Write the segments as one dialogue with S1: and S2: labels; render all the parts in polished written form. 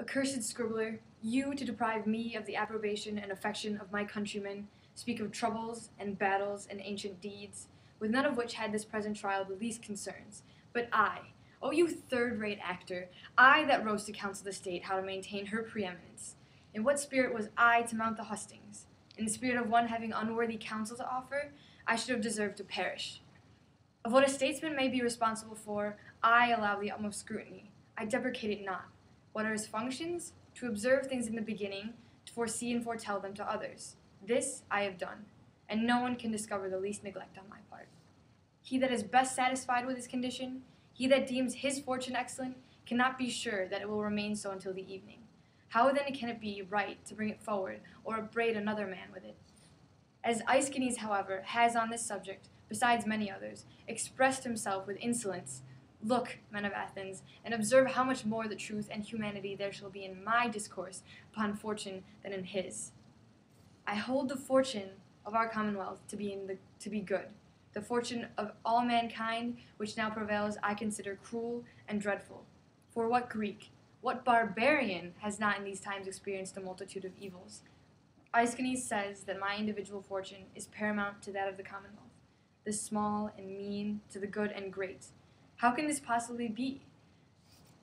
S1: Accursed scribbler, you, to deprive me of the approbation and affection of my countrymen, speak of troubles and battles and ancient deeds, with none of which had this present trial the least concerns. But I, O you third-rate actor, I that rose to counsel the state how to maintain her preeminence, in what spirit was I to mount the hustings? In the spirit of one having unworthy counsel to offer, I should have deserved to perish. Of what a statesman may be responsible for, I allow the utmost scrutiny. I deprecate it not. What are his functions? To observe things in the beginning, to foresee and foretell them to others. This I have done, and no one can discover the least neglect on my part. He that is best satisfied with his condition, he that deems his fortune excellent, cannot be sure that it will remain so until the evening. How then can it be right to bring it forward, or upbraid another man with it? As Aeschines, however, has on this subject, besides many others, expressed himself with insolence, look, men of Athens, and observe how much more the truth and humanity there shall be in my discourse upon fortune than in his. I hold the fortune of our commonwealth to be good. The fortune of all mankind which now prevails I consider cruel and dreadful. For what Greek, what barbarian has not in these times experienced a multitude of evils? Aeschines says that my individual fortune is paramount to that of the commonwealth, the small and mean to the good and great. How can this possibly be?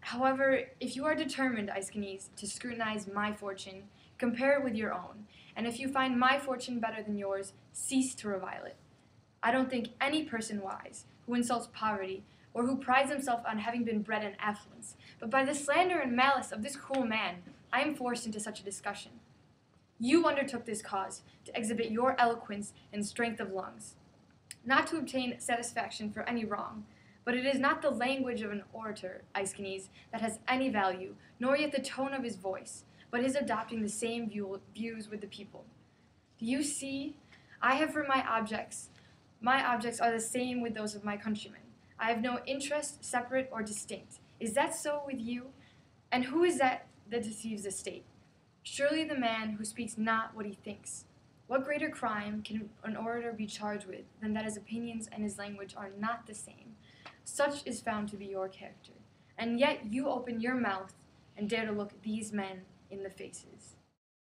S1: However, if you are determined, Aeschines, to scrutinize my fortune, compare it with your own, and if you find my fortune better than yours, cease to revile it. I don't think any person wise, who insults poverty, or who prides himself on having been bred in affluence, but by the slander and malice of this cruel man, I am forced into such a discussion. You undertook this cause to exhibit your eloquence and strength of lungs, not to obtain satisfaction for any wrong, but it is not the language of an orator, Aeschines, that has any value, nor yet the tone of his voice, but his adopting the same views with the people. Do you see? I have for my objects are the same with those of my countrymen. I have no interest, separate or distinct. Is that so with you? And who is that deceives the state? Surely the man who speaks not what he thinks. What greater crime can an orator be charged with than that his opinions and his language are not the same? Such is found to be your character. And yet you open your mouth and dare to look these men in the faces.